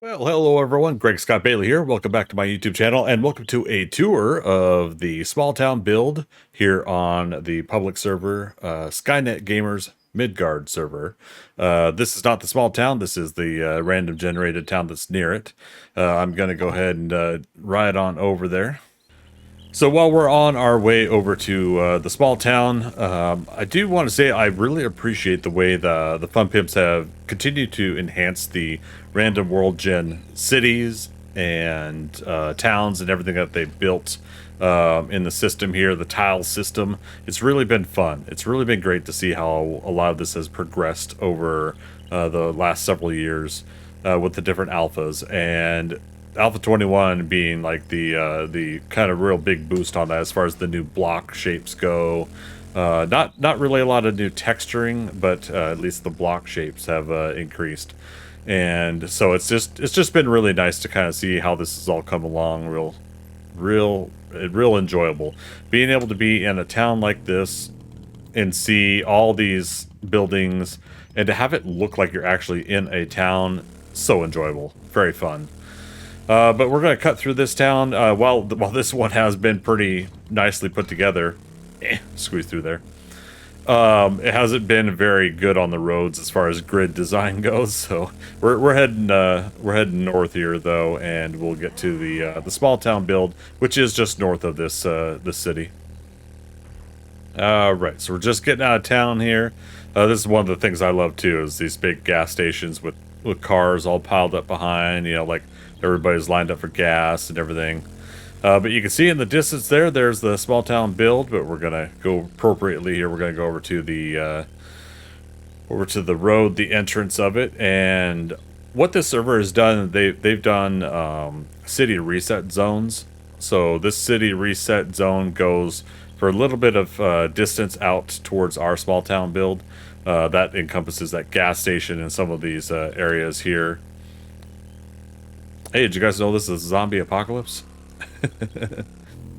Well, hello everyone. Greg Scott Bailey here. Welcome back to my YouTube channel and welcome to a tour of the small town build here on the public server, Skynet Gamers Midgard server. This is not the small town. This is the random generated town that's near it. I'm going to go ahead and ride on over there. So while we're on our way over to the small town, I do want to say I really appreciate the way the Fun Pimps have continued to enhance the random world gen cities and towns and everything that they've built in the system here, the tile system. It's really been fun. It's really been great to see how a lot of this has progressed over the last several years with the different alphas. And Alpha 21 being like the kind of real big boost on that as far as the new block shapes go. Not really a lot of new texturing, but at least the block shapes have increased, and so it's just been really nice to kind of see how this has all come along. Real enjoyable being able to be in a town like this and see all these buildings and to have it look like you're actually in a town. So enjoyable, very fun. But we're going to cut through this town. While this one has been pretty nicely put together, squeeze through there. It hasn't been very good on the roads as far as grid design goes. So we're heading north here though, and we'll get to the small town build, which is just north of this city. All right, so we're just getting out of town here. This is one of the things I love too, is these big gas stations with cars all piled up behind. You know, like everybody's lined up for gas and everything. But you can see in the distance there's the small town build. But we're gonna go appropriately here. We're gonna go over to the road, the entrance of it, and what this server has done. They've done city reset zones. So this city reset zone goes for a little bit of distance out towards our small town build. That encompasses that gas station and some of these areas here. Hey, did you guys know this is a zombie apocalypse?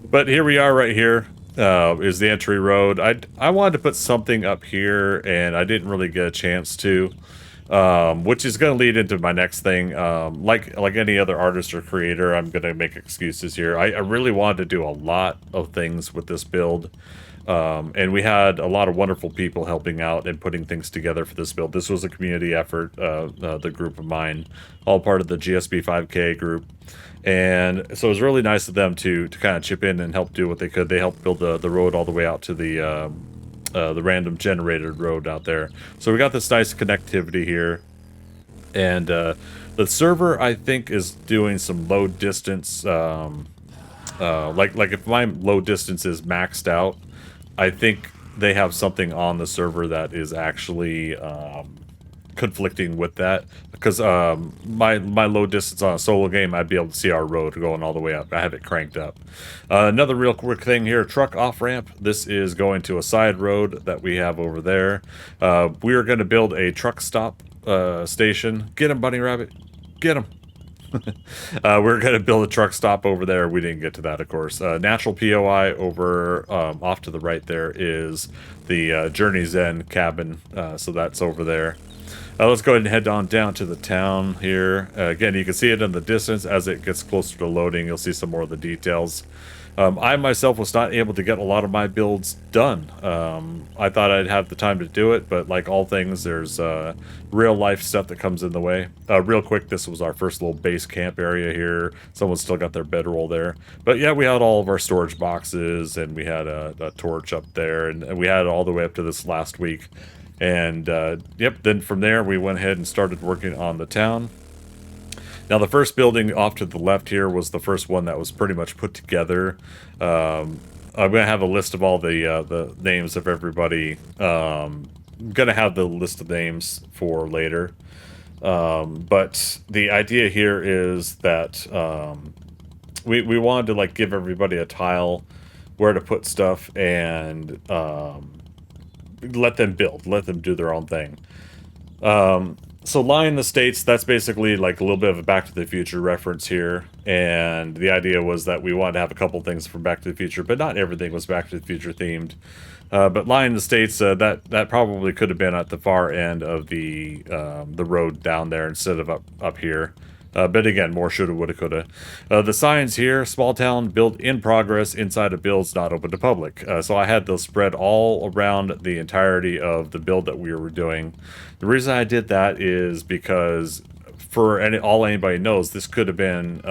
But here we are right here. Is the entry road. I wanted to put something up here, and I didn't really get a chance to. Which is going to lead into my next thing. Like any other artist or creator, I'm going to make excuses here. I really wanted to do a lot of things with this build. And we had a lot of wonderful people helping out and putting things together for this build. This was a community effort, the group of mine, all part of the GSB 5K group. And so it was really nice of them to kind of chip in and help do what they could. They helped build the road all the way out to the random generated road out there. So we got this nice connectivity here. And the server, I think, is doing some low distance. Like if my low distance is maxed out, I think they have something on the server that is actually conflicting with that, because my low distance on a solo game, I'd be able to see our road going all the way up. I have it cranked up. Another real quick thing here, truck off ramp. This is going to a side road that we have over there. We are going to build a truck stop station. Get him, bunny rabbit, get him. We're going to build a truck stop over there. We didn't get to that, of course. Natural POI over off to the right there is the Journey's End cabin. So that's over there. Let's go ahead and head on down to the town here. Again, you can see it in the distance. As it gets closer to loading, you'll see some more of the details. I myself was not able to get a lot of my builds done. I thought I'd have the time to do it, but like all things, there's real life stuff that comes in the way. Real quick, this was our first little base camp area here. Someone's still got their bedroll there. But yeah, we had all of our storage boxes, and we had a torch up there, and we had it all the way up to this last week. And yep, then from there, we went ahead and started working on the town. Now, the first building off to the left here was the first one that was pretty much put together. I'm going to have a list of all the names of everybody. I'm going to have the list of names for later. But the idea here is that we wanted to like give everybody a tile where to put stuff and let them build, let them do their own thing. So Line the States, that's basically like a little bit of a Back to the Future reference here. And the idea was that we wanted to have a couple things from Back to the Future, but not everything was Back to the Future themed. But Line the States, that probably could have been at the far end of the road down there instead of up here. But again, more shoulda, woulda, coulda. The signs here: small town, build in progress, inside of builds, not open to public. So I had those spread all around the entirety of the build that we were doing. The reason I did that is because for all anybody knows, this could have been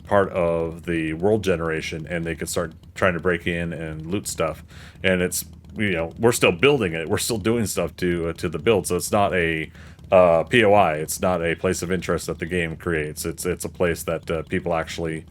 part of the world generation, and they could start trying to break in and loot stuff. And it's, we're still building it. We're still doing stuff to the build, so it's not a POI. It's not a place of interest that the game creates. It's a place that people actually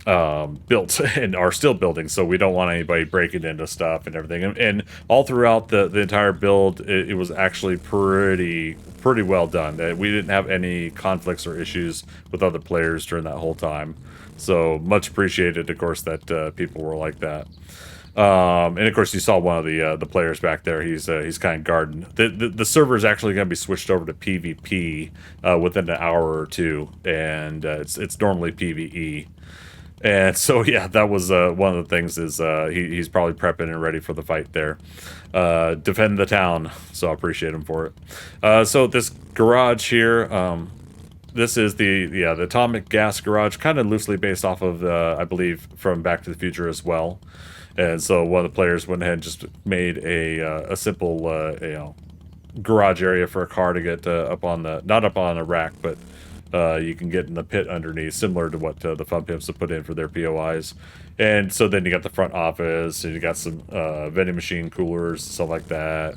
built and are still building. So we don't want anybody breaking into stuff and everything. And all throughout the entire build, it was actually pretty well done. We didn't have any conflicts or issues with other players during that whole time. So much appreciated, of course, that people were like that. And of course, you saw one of the players back there. He's kind of guarding. The server is actually going to be switched over to PvP within an hour or two, and it's normally PvE. And so yeah, that was one of the things is he's probably prepping and ready for the fight there. Defend the town, so I appreciate him for it. So this garage here. This is the atomic gas garage, kind of loosely based off of I believe from Back to the Future as well. And so one of the players went ahead and just made a simple garage area for a car to get up on the, not up on a rack, but you can get in the pit underneath, similar to what the Fun Pimps have put in for their POIs. And so then you got the front office, and you got some vending machine coolers, stuff like that.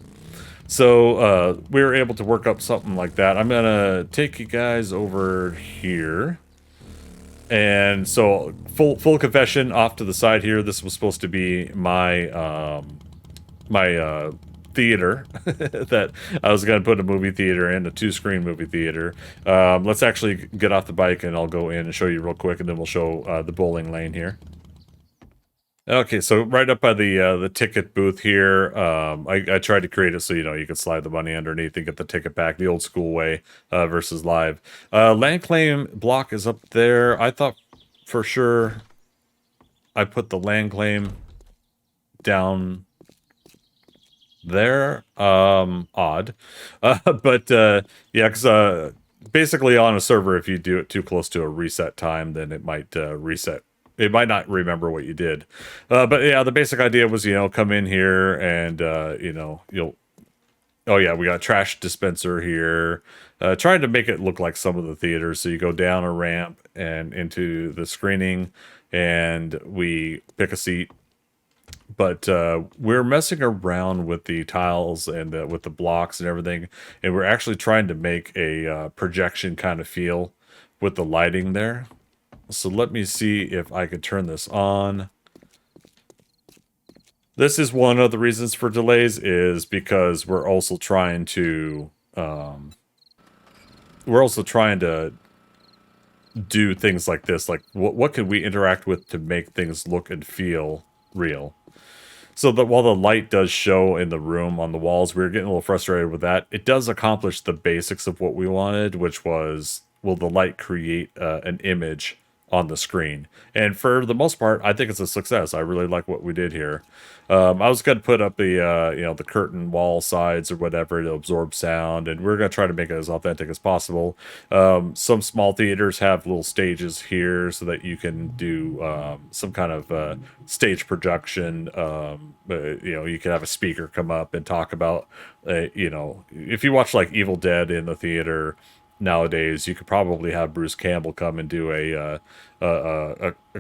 So we were able to work up something like that. I'm gonna take you guys over here. And so, full confession, off to the side here. This was supposed to be my theater that I was going to put a movie theater in, a 2-screen movie theater. Let's actually get off the bike, and I'll go in and show you real quick, and then we'll show the bowling lane here. Okay, so right up by the ticket booth here, I tried to create it so you could slide the money underneath and get the ticket back the old school way versus live. Land claim block is up there. I thought for sure I put the land claim down there. Odd, but yeah, because basically on a server, if you do it too close to a reset time, then it might reset. It might not remember what you did. But yeah, the basic idea was, come in here and, you'll... Oh yeah, we got trash dispenser here. Trying to make it look like some of the theaters. So you go down a ramp and into the screening, and we pick a seat. But we're messing around with the tiles and with the blocks and everything. And we're actually trying to make a projection kind of feel with the lighting there. So let me see if I could turn this on. This is one of the reasons for delays, is because we're also trying to do things like this. Like what can we interact with to make things look and feel real? So that while the light does show in the room on the walls, we were getting a little frustrated with that. It does accomplish the basics of what we wanted, which was, will the light create an image on the screen? And for the most part, I think it's a success. I really like what we did here. I was going to put up the the curtain wall sides or whatever to absorb sound, and we're going to try to make it as authentic as possible. Some small theaters have little stages here so that you can do some kind of stage production. You can have a speaker come up and talk about, if you watch like Evil Dead in the theater nowadays, you could probably have Bruce Campbell come and do a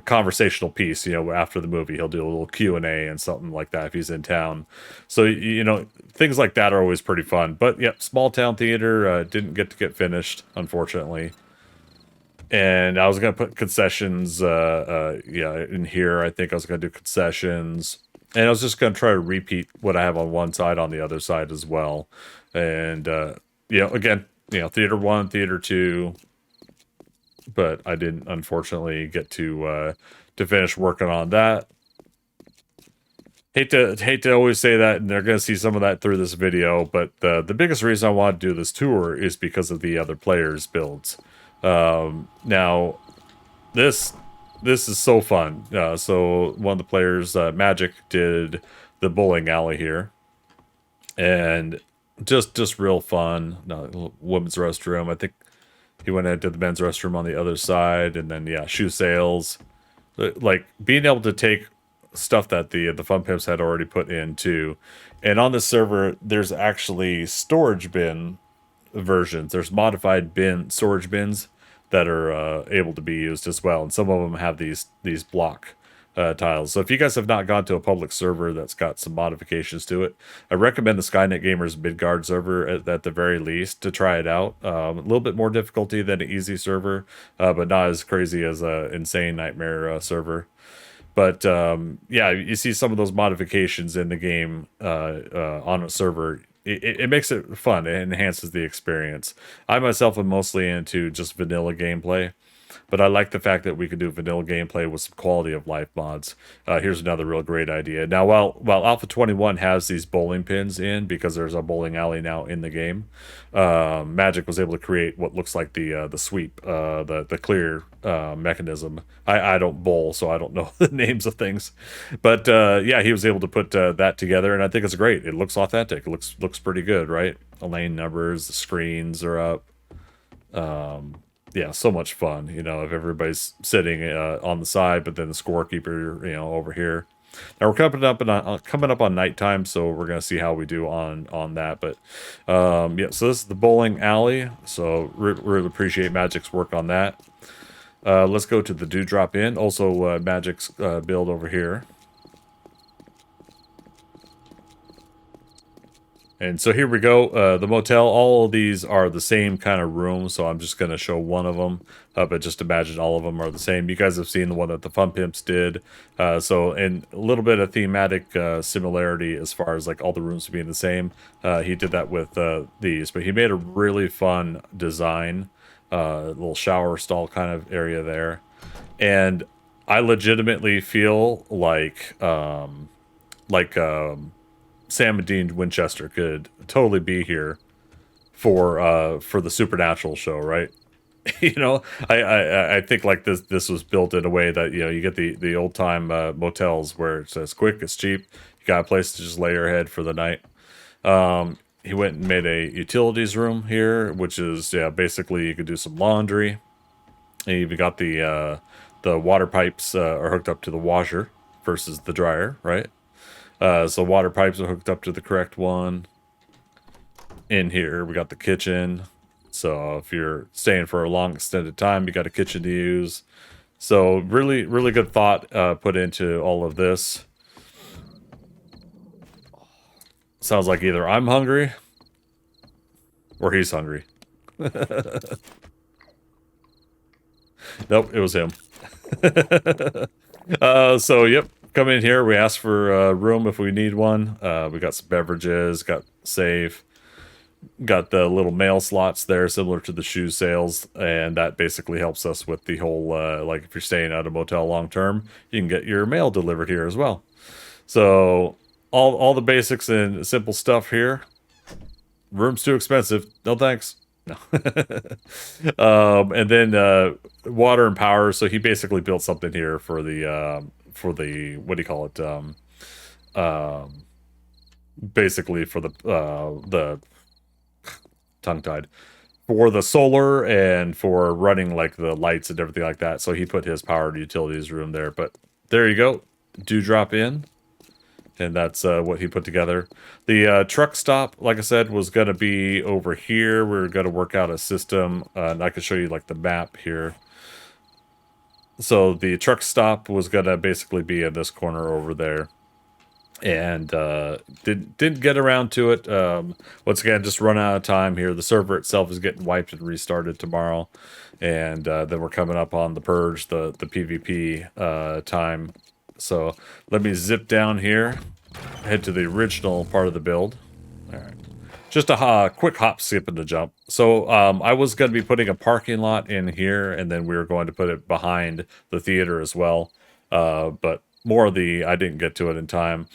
conversational piece. After the movie, he'll do a little Q&A and something like that if he's in town. So things like that are always pretty fun. But yeah, small town theater didn't get finished, unfortunately. And I was gonna put concessions in here. I think I was gonna do concessions, and I was just gonna try to repeat what I have on one side on the other side as well. And again, theater 1, theater 2, but I didn't unfortunately get to finish working on that. Hate to always say that, and they're going to see some of that through this video, but the biggest reason I want to do this tour is because of the other players' builds. Now, this is so fun. So one of the players, Magic, did the bowling alley here, and just real fun. Women's restroom. I think He went into the men's restroom on the other side, and then yeah, shoe sales. Like being able to take stuff that the fun pimps had already put into, and on this server, there's actually storage bin versions. There's modified bin storage bins that are able to be used as well, and some of them have these block tiles. So if you guys have not gone to a public server that's got some modifications to it, I recommend the Skynet Gamers Midgard server at the very least to try it out. A little bit more difficulty than an easy server, but not as crazy as a insane nightmare server. But yeah, you see some of those modifications in the game on a server. It makes it fun. It enhances the experience. I myself am mostly into just vanilla gameplay, but I like the fact that we could do vanilla gameplay with some quality of life mods. Here's another real great idea. Now, while Alpha 21 has these bowling pins in because there's a bowling alley now in the game, Magic was able to create what looks like the sweep, the clear mechanism. I don't bowl, so I don't know the names of things, but yeah, he was able to put that together, and I think it's great. It looks authentic. It looks pretty good, right? The lane numbers, the screens are up. Yeah, so much fun, if everybody's sitting on the side, but then the scorekeeper, over here. Now we're coming up on nighttime, so we're gonna see how we do on that. But yeah, so this is the bowling alley. So really appreciate Magic's work on that. Let's go to the Dewdrop Inn. Also, Magic's build over here. And so here we go. The motel, all of these are the same kind of room, so I'm just going to show one of them. But just imagine all of them are the same. You guys have seen the one that the Fun Pimps did. So, and a little bit of thematic similarity as far as like all the rooms being the same. He did that with these, but he made a really fun design. Little shower stall kind of area there. And I legitimately feel Sam and Dean Winchester could totally be here for the Supernatural show, right? I think like this was built in a way that you get the old time motels where it's as quick, it's cheap, you got a place to just lay your head for the night. He went and made a utilities room here, which is basically you could do some laundry. And you even got the water pipes are hooked up to the washer versus the dryer, right? So water pipes are hooked up to the correct one. In here, we got the kitchen. So if you're staying for a long extended time, you got a kitchen to use. So really, really good thought put into all of this. Sounds like either I'm hungry or he's hungry. Nope, it was him. So yep, come in here. We ask for a room if we need one. We got some beverages, got safe, got the little mail slots there, similar to the shoe sales, and that basically helps us with the whole like if you're staying at a motel long term, you can get your mail delivered here as well. So all the basics and simple stuff here. Room's too expensive. No thanks. No. And then water and power. So he basically built something here for the what do you call it? Basically for the tongue tied for the solar and for running like the lights and everything like that. So he put his powered utilities room there. But there you go. Dewdrop Inn. And that's what he put together. The truck stop, like I said, was going to be over here. We are going to work out a system. And I can show you like the map here. So the truck stop was going to basically be in this corner over there. And didn't get around to it. Once again, just run out of time here. The server itself is getting wiped and restarted tomorrow. And then we're coming up on the purge, the PvP time. So let me zip down here, head to the original part of the build. All right. Just a quick hop, skip, and a jump. So I was going to be putting a parking lot in here, and then we were going to put it behind the theater as well. But more of I didn't get to it in time.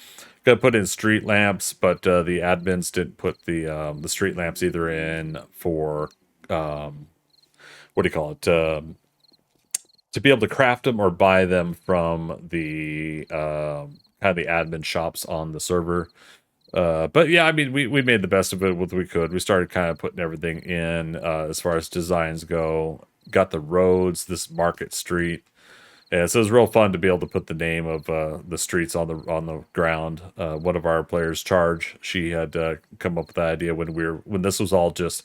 Going to put in street lamps, but the admins didn't put the street lamps either in for, what do you call it? To be able to craft them or buy them from the kind of the admin shops on the server. But yeah, I mean, we made the best of it with what we could. We started kind of putting everything in as far as designs go. Got the roads, this market street. Yeah, so it was real fun to be able to put the name of the streets on the ground. One of our players, Charge, she had come up with the idea when this was all just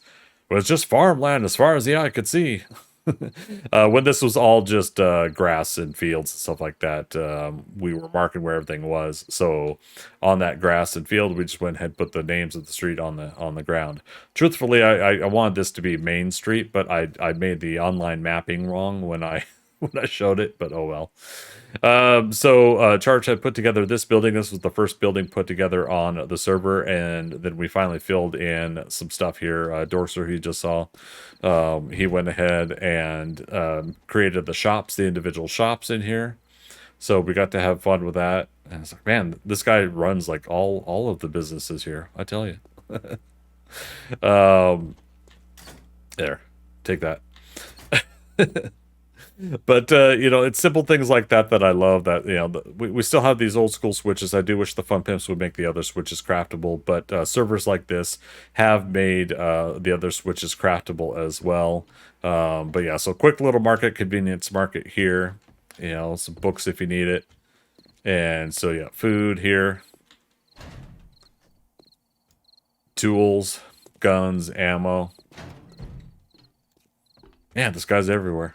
was just farmland as far as the eye could see. When this was all just grass and fields and stuff like that, we were marking where everything was. So on that grass and field, we just went ahead and put the names of the street on the ground. Truthfully, I wanted this to be Main Street, but I made the online mapping wrong when I when I showed it. But oh well. Charge had put together this building. This was the first building put together on the server, and then we finally filled in some stuff here. Dorser, who you just saw, he went ahead and created the shops, the individual shops in here. So we got to have fun with that. And it's like, man, this guy runs like all of the businesses here. I tell you. um, there, take that. But it's simple things like that that I love. That we still have these old school switches. I do wish the Fun Pimps would make the other switches craftable, but servers like this have made the other switches craftable as well. But yeah, so quick little market, convenience market here. Some books if you need it, and so yeah, food here, tools, guns, ammo. Man, this guy's everywhere.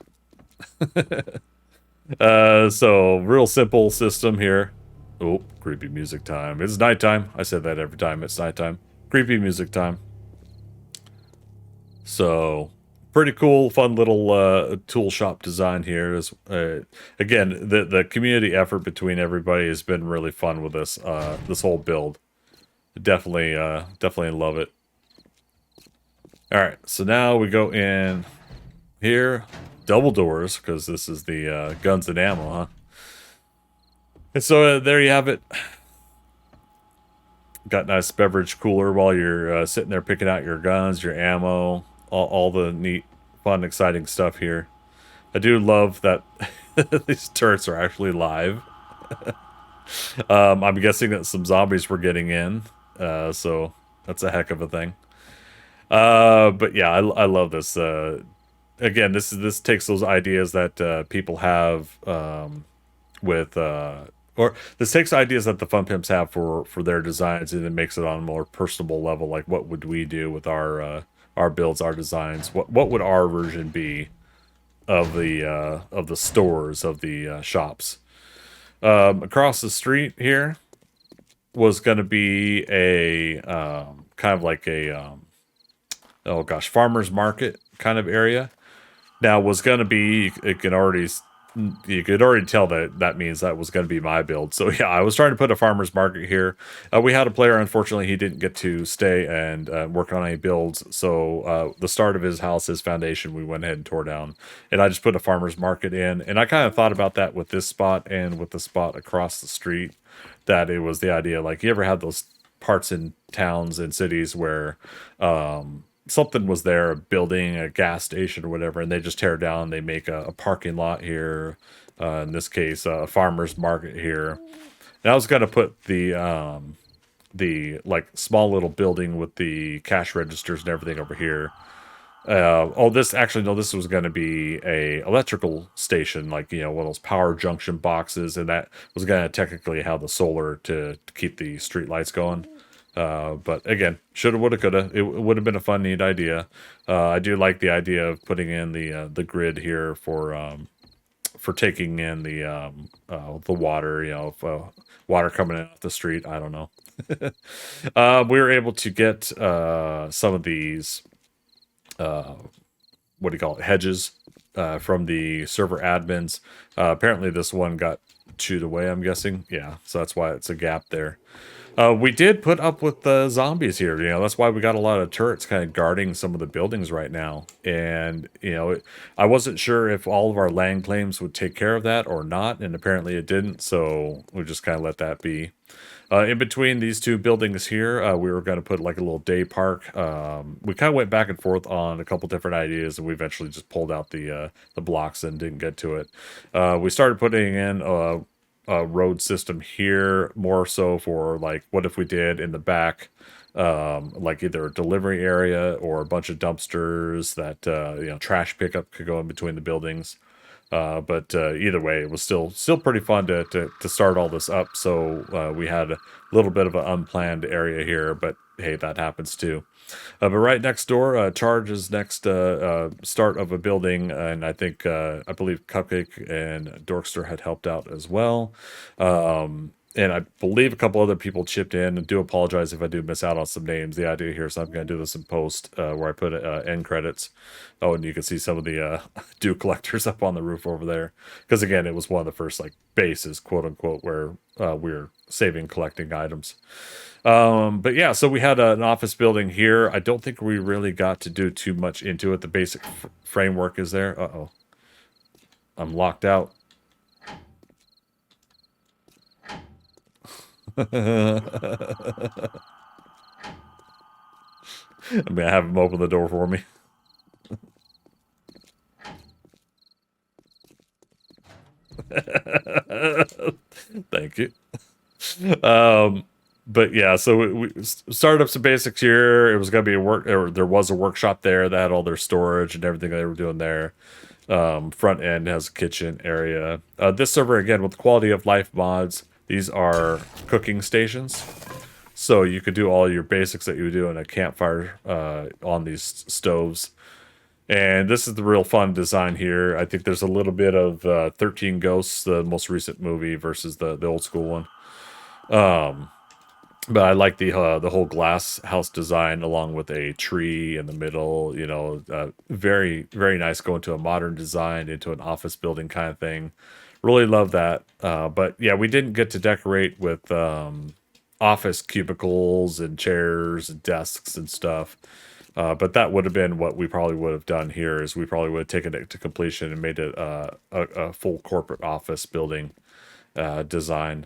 So real simple system here. Oh, creepy music time. It's nighttime. I said that every time it's nighttime. Creepy music time. So pretty cool, fun little tool shop design here. Is again, the community effort between everybody has been really fun with this whole build. Definitely love it. All right, so now we go in here, double doors, because this is the guns and ammo, huh? And so there you have it. Got a nice beverage cooler while you're sitting there picking out your guns, your ammo, all the neat, fun, exciting stuff here. I do love that these turrets are actually live. I'm guessing that some zombies were getting in, so that's a heck of a thing. But yeah, I love this. Again, this takes those ideas that people have with or this takes ideas that the Fun Pimps have for their designs, and it makes it on a more personable level. Like, what would we do with our builds, our designs? What would our version be of the stores, of the shops? Across the street here was going to be a kind of like a oh gosh, farmers market kind of area. Now was going to be, you could already tell that that means that was going to be my build. So yeah, I was trying to put a farmer's market here. We had a player, unfortunately, he didn't get to stay and work on any builds. So the start of his house, his foundation, we went ahead and tore down. And I just put a farmer's market in. And I kind of thought about that with this spot and with the spot across the street, that it was the idea, like, you ever had those parts in towns and cities where something was there, a building, a gas station or whatever, and they just tear it down, they make a parking lot here, in this case a farmer's market here. And I was going to put the like small little building with the cash registers and everything over here. Oh, this actually, no, this was going to be a electrical station, like, one of those power junction boxes, and that was going to technically have the solar to keep the street lights going. But again, shoulda, woulda, coulda. It would have been a fun, neat idea. I do like the idea of putting in the grid here for taking in the water. Water coming in off the street. I don't know. We were able to get some of these what do you call it, hedges from the server admins. Apparently, this one got chewed away. I'm guessing. Yeah, so that's why it's a gap there. We did put up with the zombies here. That's why we got a lot of turrets kind of guarding some of the buildings right now. And, I wasn't sure if all of our land claims would take care of that or not. And apparently it didn't. So we just kind of let that be. In between these two buildings here, we were going to put like a little day park. We kind of went back and forth on a couple different ideas, and we eventually just pulled out the blocks and didn't get to it. We started putting in road system here, more so for like what if we did in the back, like either a delivery area or a bunch of dumpsters that trash pickup could go in between the buildings. But either way, it was still pretty fun to start all this up. So we had a little bit of an unplanned area here, but hey, that happens too. But right next door, Charge is next start of a building, and I believe Cupcake and Dorkster had helped out as well. And I believe a couple other people chipped in. And do apologize if I do miss out on some names. The idea here is I'm going to do this in post, where I put end credits. Oh, and you can see some of the dew collectors up on the roof over there, because again, it was one of the first like bases, quote unquote, where we were saving collecting items. But yeah, so we had an office building here. I don't think we really got to do too much into it. The basic framework is there. Uh-oh. I'm locked out. I'm gonna have him open the door for me. Thank you. But yeah, so we started up some basics here. It was gonna be there was a workshop there that had all their storage and everything they were doing there. Front end has a kitchen area. This server again with quality of life mods. These are cooking stations, so you could do all your basics that you would do in a campfire on these stoves. And this is the real fun design here. I think there's a little bit of 13 Ghosts, the most recent movie, versus the old school one. But I like the whole glass house design along with a tree in the middle. Very very nice going to a modern design into an office building kind of thing. Really love that. But yeah, we didn't get to decorate with office cubicles and chairs and desks and stuff. But that would have been what we probably would have done here. Is we probably would have taken it to completion and made it a full corporate office building design.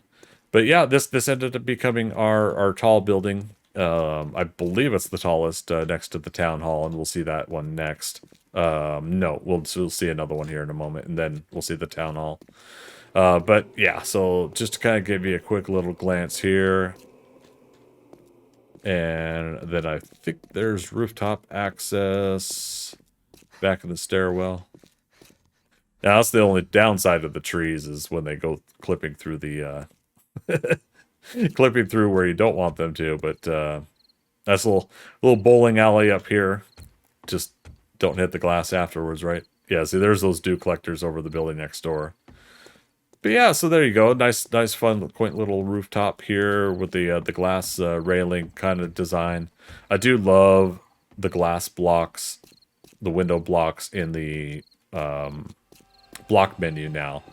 But yeah, this ended up becoming our tall building. I believe it's the tallest next to the town hall, and we'll see that one next. No, we'll see another one here in a moment, and then we'll see the town hall. But yeah, so just to kind of give you a quick little glance here. And then I think there's rooftop access back in the stairwell. Now, that's the only downside of the trees is when they go clipping through the clipping through where you don't want them to. But that's a little bowling alley up here. Just don't hit the glass afterwards, right? Yeah, see, there's those dew collectors over the building next door. But yeah, so there you go. Nice, fun, quaint little rooftop here with the glass railing kind of design. I do love the glass blocks, the window blocks in the block menu now.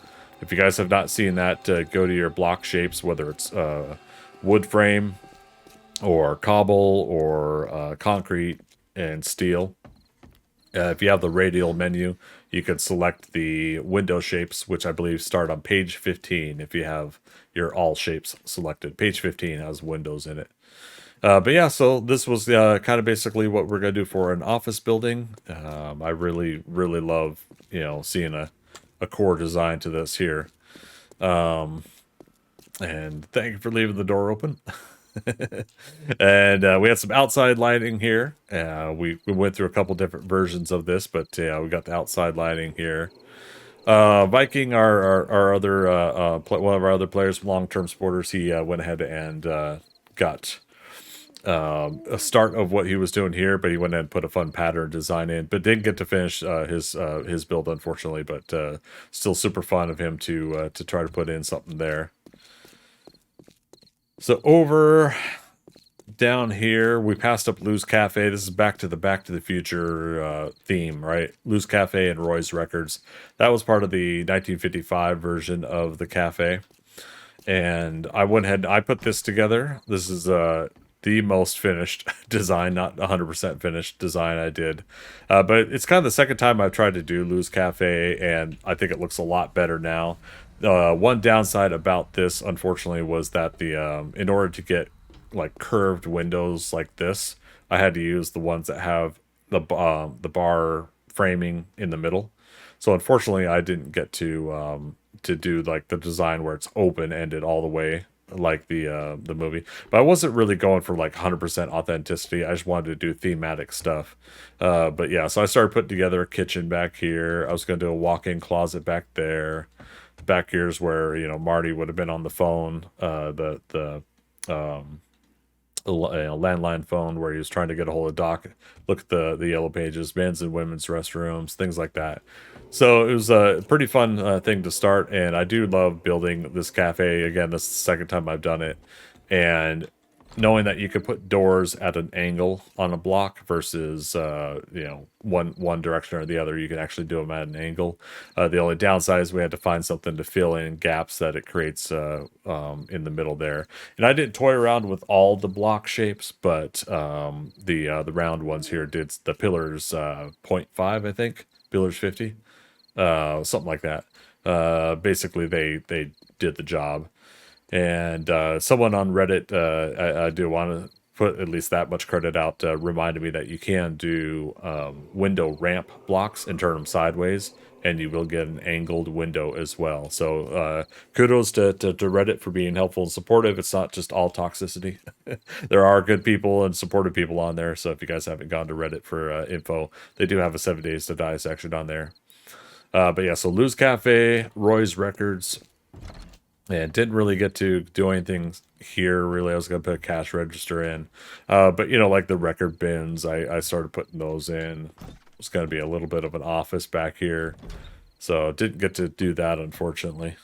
If you guys have not seen that, go to your block shapes, whether it's wood frame or cobble or concrete and steel. If you have the radial menu, you could select the window shapes, which I believe start on page 15 if you have your all shapes selected. Page 15 has windows in it. But yeah, so this was kind of basically what we're going to do for an office building. I really, really love, seeing a core design to this here. And thank you for leaving the door open. And we had some outside lighting here. We went through a couple different versions of this, but we got the outside lighting here. Viking, our other one of our other players, long-term supporters, he went ahead and got a start of what he was doing here, but he went ahead and put a fun pattern design in, but didn't get to finish his build, unfortunately. But still super fun of him to try to put in something there. So over down here, we passed up Lou's Cafe. This is Back to the Future theme, right? Lou's Cafe and Roy's Records. That was part of the 1955 version of the cafe. And I went ahead and I put this together. This is the most finished design, not 100% finished design I did. But it's kind of the second time I've tried to do Lou's Cafe, and I think it looks a lot better now. One downside about this, unfortunately, was that in order to get like curved windows like this, I had to use the ones that have the bar framing in the middle. So unfortunately, I didn't get to to do like the design where it's open-ended all the way, like the movie. But I wasn't really going for like 100% authenticity. I just wanted to do thematic stuff. But yeah, so I started putting together a kitchen back here. I was going to do a walk-in closet back there. Back here's where, you know, Marty would have been on the phone. Um, a landline phone where he was trying to get a hold of Doc. Look at the yellow pages, men's and women's restrooms, things like that. So it was a pretty fun thing to start, and I do love building this cafe. Again, this is the second time I've done it, and knowing that you could put doors at an angle on a block versus you know, one direction or the other, you can actually do them at an angle. The only downside is we had to find something to fill in gaps that it creates in the middle there. And I didn't toy around with all the block shapes, but the round ones here did the pillars 0.5, I think, pillars 50, something like that. Basically, they did the job. And someone on Reddit, I do want to put at least that much credit out, reminded me that you can do window ramp blocks and turn them sideways, and you will get an angled window as well. So kudos to Reddit for being helpful and supportive. It's not just all toxicity. There are good people and supportive people on there. So if you guys haven't gone to Reddit for info, they do have a 7 Days to Die section on there. But yeah, so Lou's Cafe, Roy's Records, and didn't really get to do anything here, really. I was going to put a cash register in. But, you know, like the record bins, I started putting those in. It's going to be a little bit of an office back here. So didn't get to do that, unfortunately.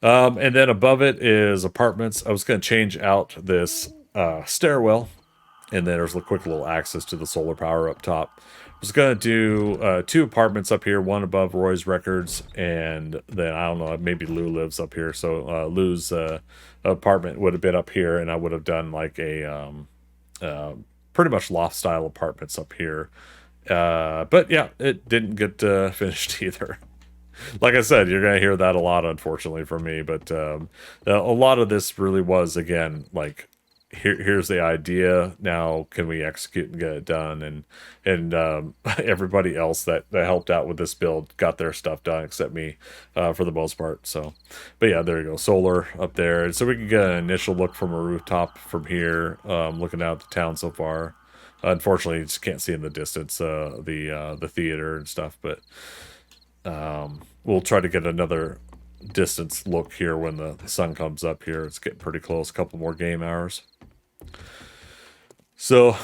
And then above it is apartments. I was going to change out this stairwell. And then there's a quick little access to the solar power up top. I was going to do 2 apartments up here, one above Roy's Records, and then, I don't know, maybe Lou lives up here. So Lou's apartment would have been up here, and I would have done like a pretty much loft-style apartments up here. But yeah, it didn't get finished either. Like I said, you're going to hear that a lot, unfortunately, from me. But a lot of this really was, again, like, here's the idea. Now, can we execute and get it done? And everybody else that helped out with this build got their stuff done, except me, for the most part. So, but yeah, there you go, solar up there. And so we can get an initial look from a rooftop from here, looking out the town so far. Unfortunately, you just can't see in the distance the theater and stuff, but we'll try to get another distance look here when the sun comes up here. It's getting pretty close, a couple more game hours. So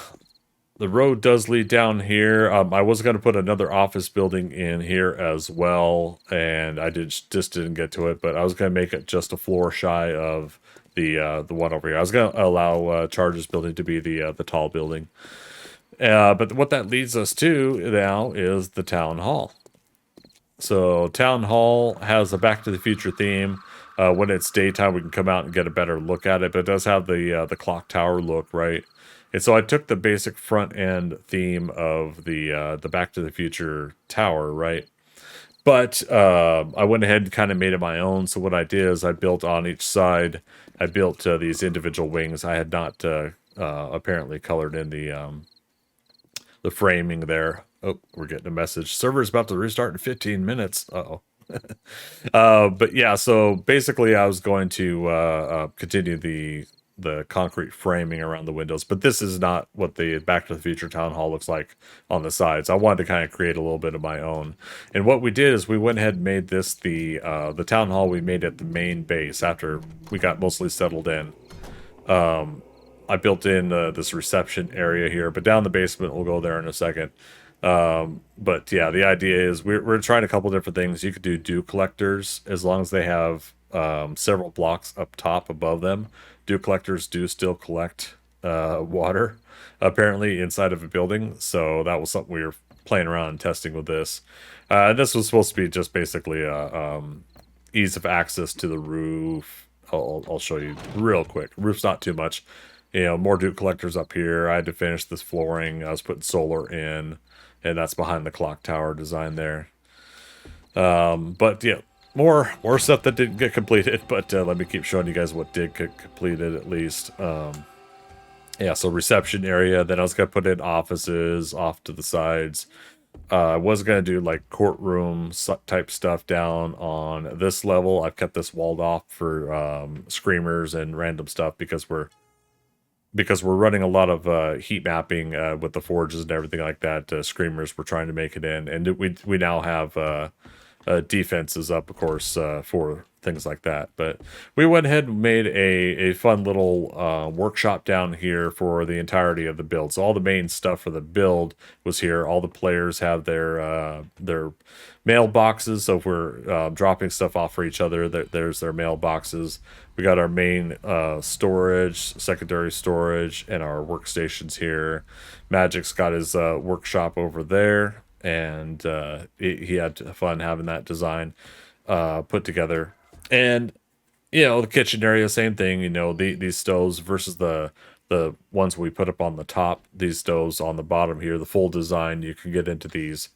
the road does lead down here. I was going to put another office building in here as well, and I just didn't get to it, but I was going to make it just a floor shy of the one over here. I was going to allow Charges building to be the tall building. But what that leads us to now is the town hall. So Town Hall has a Back to the Future theme. When it's daytime, we can come out and get a better look at it, but it does have the clock tower look, right? And so I took the basic front end theme of the Back to the Future tower, right? But I went ahead and kind of made it my own. So what I did is I built on each side. I built these individual wings. I had not apparently colored in the framing there. Oh, we're getting a message. Server's about to restart in 15 minutes. Uh-oh. But yeah, so basically I was going to continue the concrete framing around the windows, but this is not what the Back to the Future Town Hall looks like on the sides. I wanted to kind of create a little bit of my own. And what we did is we went ahead and made this the town hall we made at the main base after we got mostly settled in. I built in this reception area here, but down the basement, we'll go there in a second. But yeah, the idea is we're trying a couple different things. You could do dew collectors as long as they have several blocks up top above them. Dew collectors do still collect water, apparently, inside of a building. So that was something we were playing around and testing with this. This was supposed to be just basically ease of access to the roof. I'll show you real quick. Roof's not too much. You know, more dew collectors up here. I had to finish this flooring. I was putting solar in, and that's behind the clock tower design there. But yeah, more stuff that didn't get completed, but let me keep showing you guys what did get completed at least. Yeah, so reception area. Then I was gonna put in offices off to the sides. I was gonna do like courtroom type stuff down on this level. I've kept this walled off for screamers and random stuff because we're running a lot of heat mapping with the forges and everything like that. Screamers, we're trying to make it in, and we now have defenses up, of course, for things like that. But we went ahead and made a fun little workshop down here for the entirety of the build. So all the main stuff for the build was here. All the players have their mailboxes. So if we're dropping stuff off for each other, there's their mailboxes. We got our main storage, secondary storage, and our workstations here. Magic's got his workshop over there, and he had fun having that design put together. And the kitchen area, same thing. These stoves versus the ones we put up on the top. These stoves on the bottom here, the full design. You can get into these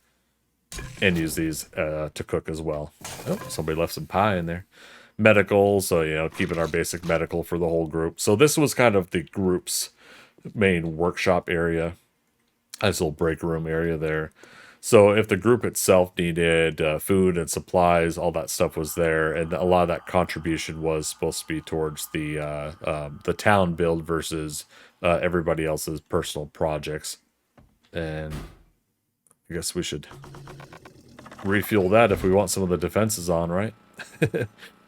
and use these to cook as well. Oh, somebody left some pie in there. Medical, so keeping our basic medical for the whole group. So this was kind of the group's main workshop area. Nice little break room area there. So if the group itself needed food and supplies, all that stuff was there, and a lot of that contribution was supposed to be towards the town build versus everybody else's personal projects. And I guess we should refuel that if we want some of the defenses on, right?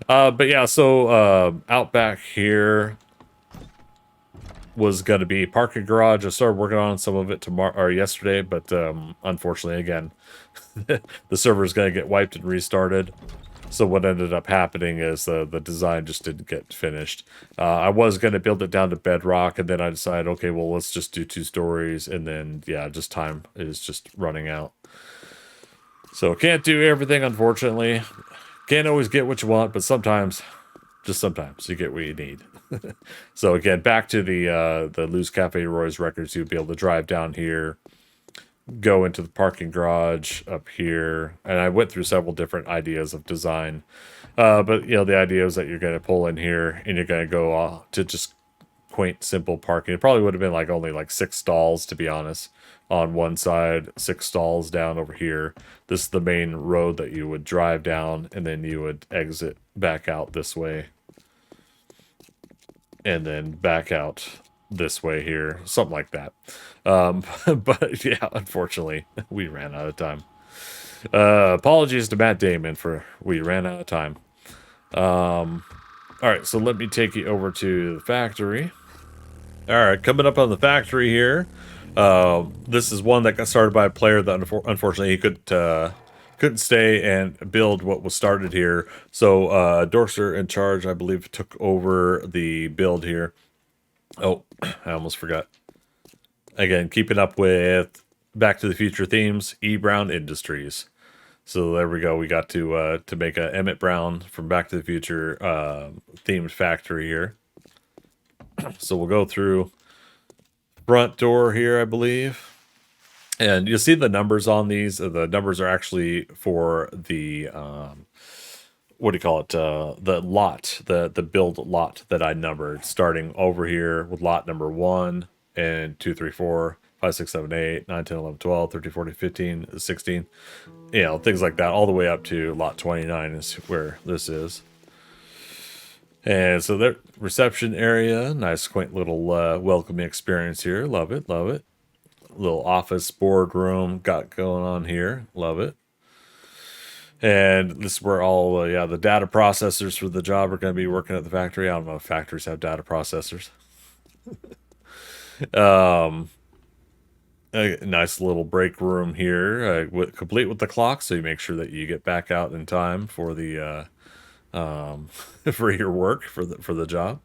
But yeah, so out back here was going to be parking garage. I started working on some of it tomorrow or yesterday, but unfortunately, again, the server is going to get wiped and restarted. So what ended up happening is the design just didn't get finished. I was going to build it down to bedrock, and then I decided, okay, well, let's just do 2 stories, and then yeah, just time is just running out. So can't do everything, unfortunately. Can't always get what you want, but sometimes, just sometimes, you get what you need. So again, back to the Lou's Cafe Roy's Records, you'd be able to drive down here, go into the parking garage up here, and I went through several different ideas of design. But the idea is that you're going to pull in here and you're going to go to just quaint, simple parking. It probably would have been like only like 6 stalls, to be honest, on one side, 6 stalls down over here. This is the main road that you would drive down, and then you would exit back out this way, and then back out this way here, something like that. But yeah, unfortunately, we ran out of time. Apologies to Matt Damon for we ran out of time. All right, so let me take you over to the factory. All right, coming up on the factory here. This is one that got started by a player that unfortunately he couldn't stay and build what was started here. So Dorser in charge, I believe, took over the build here. Oh, I almost forgot. Again, keeping up with Back to the Future themes, E. Brown Industries. So there we go. We got to make a Emmett Brown from Back to the Future themed factory here. So we'll go through front door here, I believe. And you'll see the numbers on these. The numbers are actually for the what do you call it? The lot, the build lot that I numbered, starting over here with lot number 1 and 2, 3, 4, 5, 6, 7, 8, 9, 10, 11, 12, 13, 14, 15, 16. Things like that, all the way up to lot 29 is where this is. And so the reception area, nice quaint little welcoming experience here. Love it, love it. Little office boardroom got going on here. Love it. And this is where all the data processors for the job are going to be working at the factory. I don't know if factories have data processors. A nice little break room here, complete with the clock, so you make sure that you get back out in time for the for your work for the job.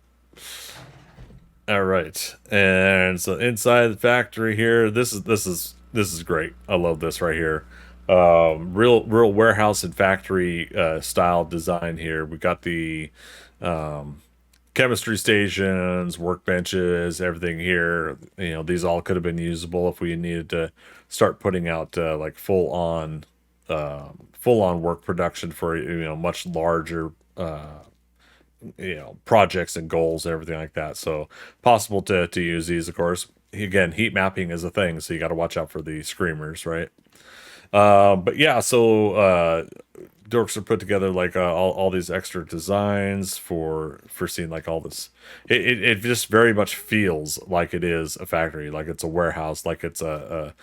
All right, and so inside the factory here, this is great. I love this right here. Real warehouse and factory style design here. We got the chemistry stations, workbenches, everything here. These all could have been usable if we needed to start putting out like full on work production for much larger projects and goals and everything like that. So possible to use these, of course. Again, heat mapping is a thing, so you got to watch out for the screamers, right? But yeah, so dorks are put together like all these extra designs for seeing like all this. It just very much feels like it is a factory, like it's a warehouse, like it's a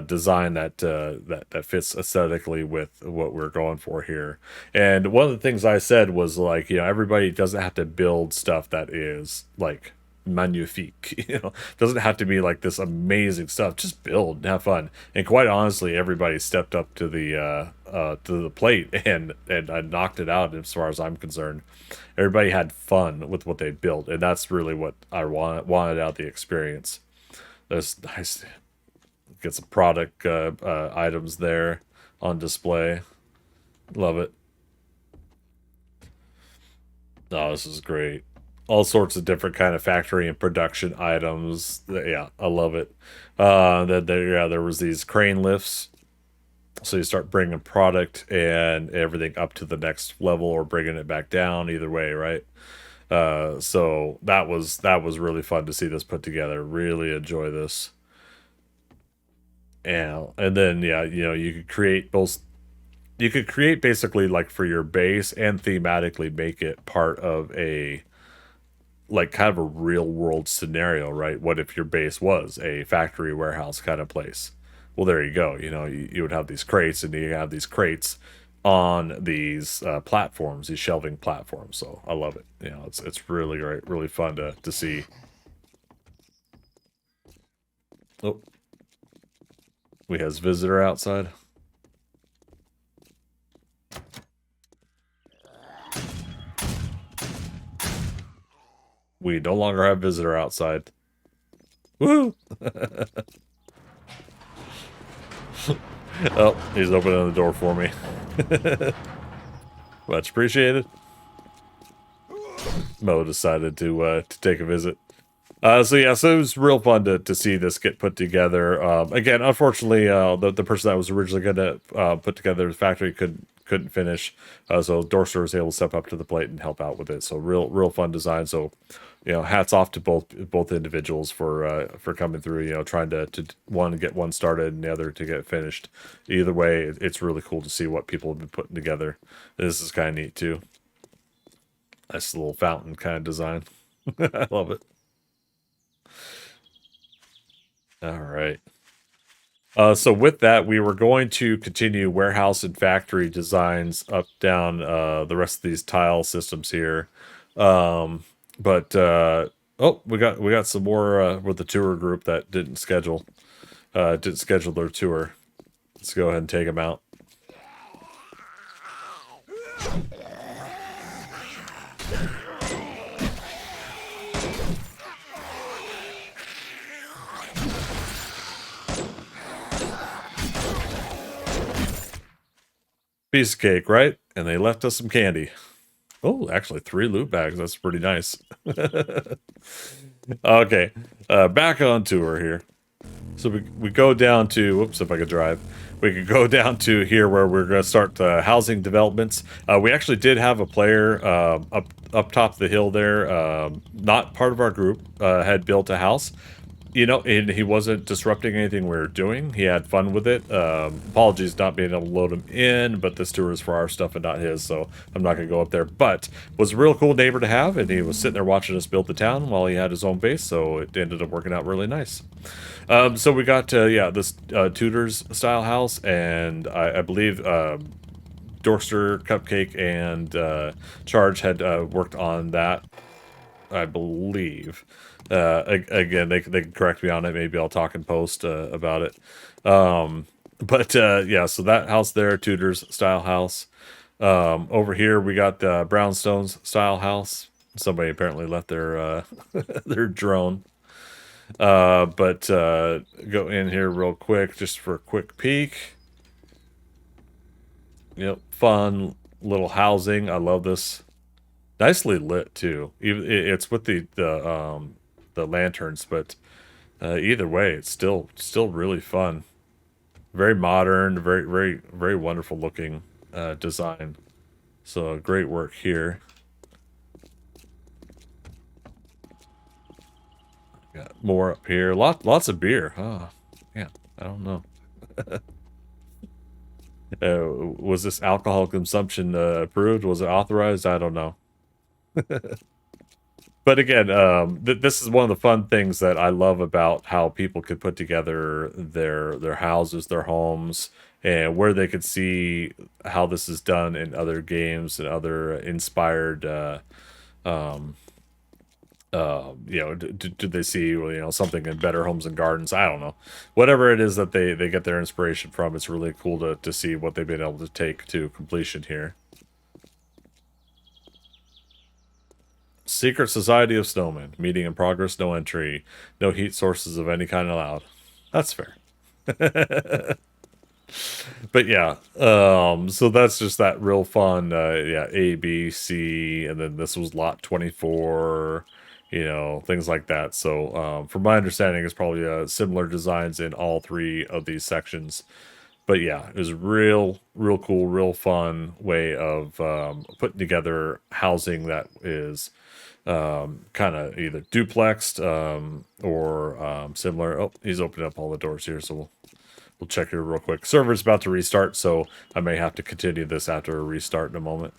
design that that fits aesthetically with what we're going for here. And one of the things I said was like, you know, everybody doesn't have to build stuff that is like magnifique. You know, doesn't have to be like this amazing stuff. Just build and have fun. And quite honestly, everybody stepped up to the plate and I knocked it out as far as I'm concerned. Everybody had fun with what they built, and that's really what I wanted out of the experience. There's nice, get some product items there on display. Love it. Oh, this is great. All sorts of different kind of factory and production items. Yeah, I love it. Then there was these crane lifts. So you start bringing product and everything up to the next level or bringing it back down. Either way, right? So that was really fun to see this put together. Really enjoy this. And then yeah, you know, you could create both. You could create basically like for your base and thematically make it part of a like kind of a real world scenario, right? What if your base was a factory warehouse kind of place? Well, there you go. You know, you would have these crates, and you have these crates on these platforms, these shelving platforms. So I love it. You know, it's really great, really fun to see. Oh, we has visitor outside. We no longer have visitor outside. Woo! Oh, he's opening the door for me. Much appreciated. Mo decided to take a visit. So yeah, so it was real fun to see this get put together. Again, unfortunately, the person that was originally going to put together the factory couldn't finish. So Dorster was able to step up to the plate and help out with it. So real fun design. So you know, hats off to both individuals for coming through. You know, trying to one get one started and the other to get finished. Either way, it's really cool to see what people have been putting together. This is kind of neat too. Nice little fountain kind of design. I love it. All right. So with that, we were going to continue warehouse and factory designs up down the rest of these tile systems here. But oh, we got some more with the tour group that didn't schedule their tour. Let's go ahead and take them out. Piece of cake, right? And they left us some candy. Oh, actually, 3 loot bags. That's pretty nice. Okay, back on tour here. So we go down to, whoops, if I could drive. We could go down to here where we're going to start housing developments. We actually did have a player up top of the hill there, not part of our group, had built a house. You know, and he wasn't disrupting anything we were doing. He had fun with it. Apologies not being able to load him in, but this tour is for our stuff and not his, so I'm not going to go up there. But was a real cool neighbor to have, and he was sitting there watching us build the town while he had his own base, so it ended up working out really nice. So we got, yeah, this Tudors style house, and I believe Dorkster, Cupcake, and Charge had worked on that, I believe. Again, they can correct me on it. Maybe I'll talk in post about it. But yeah, so that house there, Tudors style house. Over here we got the Brownstones style house. Somebody apparently left their their drone. But go in here real quick just for a quick peek. Yep, fun little housing. I love this. Nicely lit too. Even it's with the lanterns, but either way, it's still really fun. Very modern, very wonderful looking design. So great work here. Got more up here. Lots of beer. Oh, yeah. I don't know. Was this alcohol consumption approved? Was it authorized? I don't know. But again, this is one of the fun things that I love about how people could put together their houses, their homes, and where they could see how this is done in other games and other inspired. Um, do they see something in Better Homes and Gardens? I don't know. Whatever it is that they get their inspiration from, it's really cool to see what they've been able to take to completion here. Secret Society of Snowmen. Meeting in progress, no entry. No heat sources of any kind allowed. That's fair. But yeah, so that's just that real fun, yeah, A, B, C, and then this was lot 24, things like that. So, from my understanding, it's probably similar designs in all three of these sections. But yeah, it was real cool, real fun way of putting together housing that is kind of either duplexed or similar. Oh, he's opened up all the doors here, so we'll check here real quick. Server's about to restart, so I may have to continue this after a restart in a moment.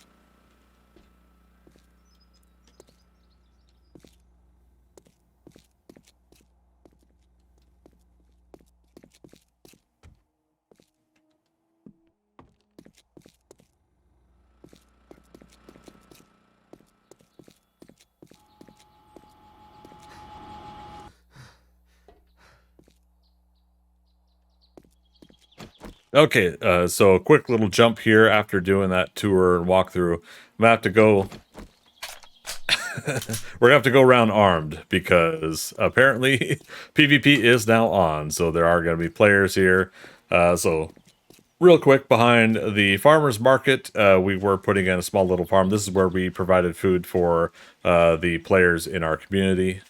Okay, so a quick little jump here after doing that tour and walkthrough. I'm gonna have to go. We're gonna have to go around armed because apparently PvP is now on. So there are gonna be players here. So real quick, behind the farmer's market, we were putting in a small little farm. This is where we provided food for the players in our community.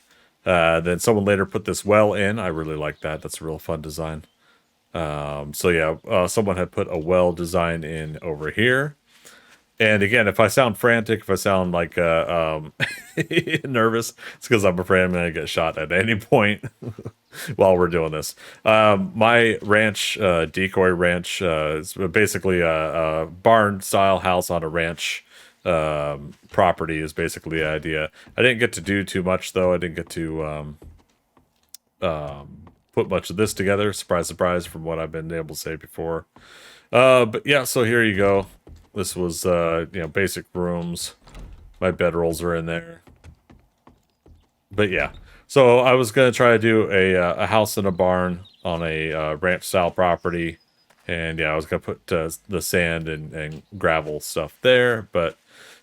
Then someone later put this well in. I really like that. That's a real fun design. So yeah, someone had put a well design in over here. And again, if I sound frantic, if I sound like nervous, it's because I'm afraid I'm going to get shot at any point while we're doing this. My ranch, decoy ranch, is basically a barn style house on a ranch property is basically the idea. I didn't get to do too much though. I didn't get to put much of this together. Surprise, surprise, from what I've been able to say before. But yeah, so here you go. This was basic rooms. My bedrolls are in there. But yeah, so I was gonna try to do a house and a barn on a ranch style property, and yeah, I was gonna put the sand and gravel stuff there, but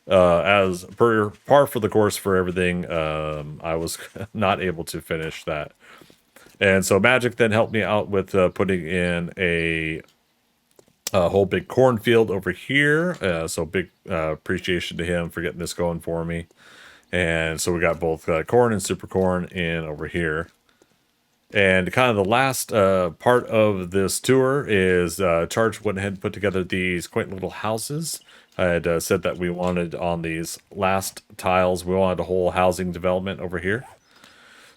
as per par for the course for everything, I was not able to finish that. And so Magic then helped me out with putting in a whole big cornfield over here. So big appreciation to him for getting this going for me. And so we got both corn and super corn in over here. And kind of the last part of this tour is Charge went ahead and put together these quaint little houses. I had said that we wanted on these last tiles, we wanted a whole housing development over here.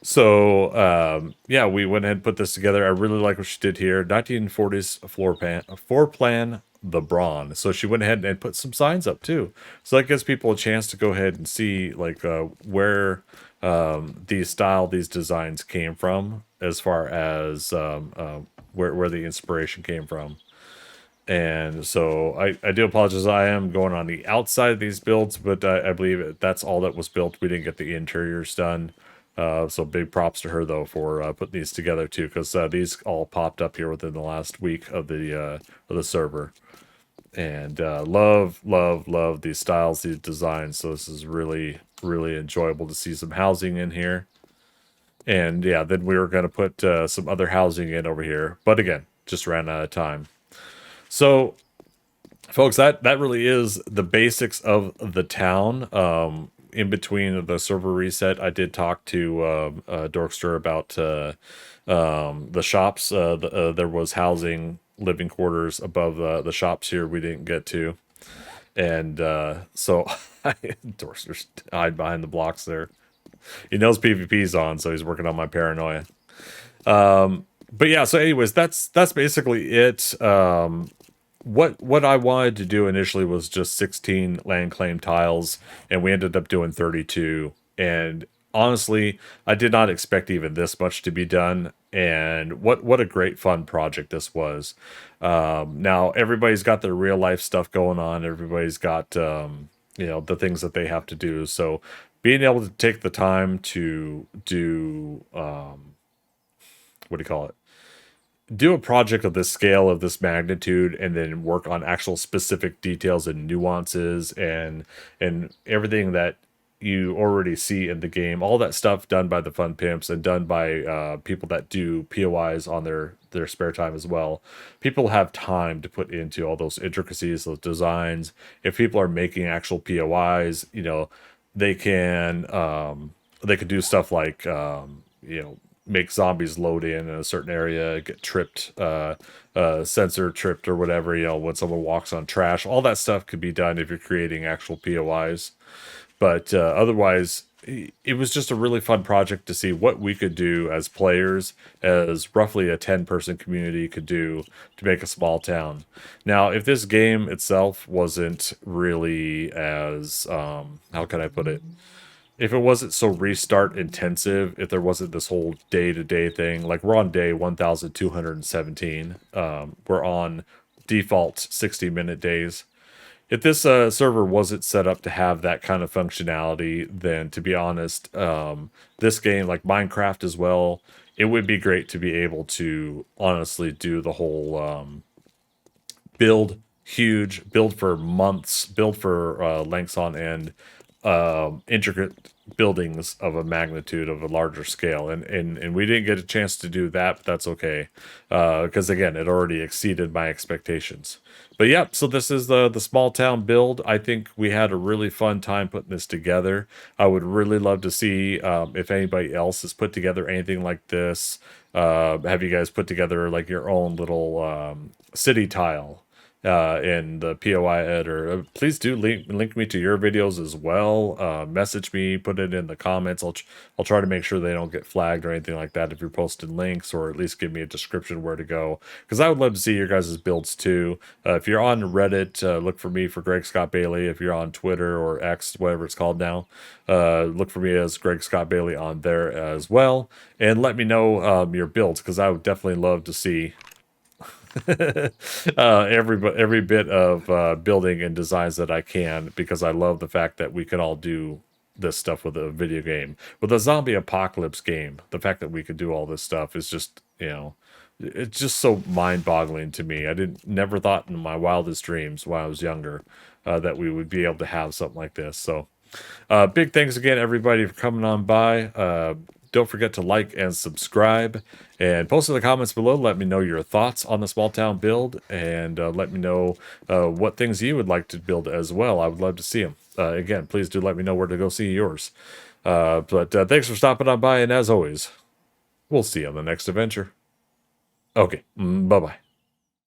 So, yeah, we went ahead and put this together. I really like what she did here. 1940s floor plan, the Brawn. So she went ahead and put some signs up too. So that gives people a chance to go ahead and see like where these designs came from, as far as where the inspiration came from. And so I do apologize. I am going on the outside of these builds, but I believe that's all that was built. We didn't get the interiors done. So big props to her though for putting these together too, because these all popped up here within the last week of the server, and love these styles, these designs. So this is really enjoyable to see some housing in here, and yeah, then we were going to put some other housing in over here, but again, just ran out of time. So folks, that really is the basics of the town. In between the server reset, I did talk to Dorkster about the shops. There was housing, living quarters above the shops here we didn't get to. And so Dorkster's hide behind the blocks there. He knows PvP's on, so he's working on my paranoia. But yeah, so anyways, that's basically it. what I wanted to do initially was just 16 land claim tiles, and we ended up doing 32. And honestly, I did not expect even this much to be done. And what a great fun project this was. Now everybody's got their real life stuff going on. Everybody's got the things that they have to do. So being able to take the time to do what do you call it? Do a project of this scale, of this magnitude, and then work on actual specific details and nuances and everything that you already see in the game, all that stuff done by the fun pimps and done by people that do POIs on their spare time as well. People have time to put into all those intricacies, those designs. If people are making actual POIs, they can they could do stuff like make zombies load in a certain area, get tripped, sensor tripped or whatever, when someone walks on trash. All that stuff could be done if you're creating actual POIs. But otherwise, it was just a really fun project to see what we could do as players, as roughly a 10-person community could do to make a small town. Now, if this game itself wasn't really as, how can I put it? If it wasn't so restart intensive, if there wasn't this whole day to day thing, like we're on day 1217, we're on default 60-minute days. If this server wasn't set up to have that kind of functionality, then to be honest, this game, like Minecraft as well, it would be great to be able to honestly do the whole build huge, build for months, build for lengths on end, intricate buildings of a magnitude of a larger scale, and we didn't get a chance to do that, but that's okay, because again, it already exceeded my expectations. But yeah, so this is the small town build. I think we had a really fun time putting this together. I would really love to see if anybody else has put together anything like this. Have you guys put together like your own little city tile in the POI editor? Please do link me to your videos as well. Message me, put it in the comments. I'll try to make sure they don't get flagged or anything like that if you're posting links, or at least give me a description where to go, because I would love to see your guys' builds too. If you're on Reddit, look for me for Greg Scott Bailey. If you're on Twitter or X, whatever it's called now, look for me as Greg Scott Bailey on there as well, and let me know your builds, because I would definitely love to see every bit of building and designs that I can, because I love the fact that we can all do this stuff with a video game, with a zombie apocalypse game. The fact that we could do all this stuff is just, it's just so mind-boggling to me. I didn't never thought in my wildest dreams when I was younger that we would be able to have something like this. So big thanks again, everybody, for coming on by. Don't forget to like and subscribe, and post in the comments below. Let me know your thoughts on the small town build, and let me know what things you would like to build as well. I would love to see them. Again, please do let me know where to go see yours. But thanks for stopping on by, and as always, we'll see you on the next adventure. Okay, bye-bye.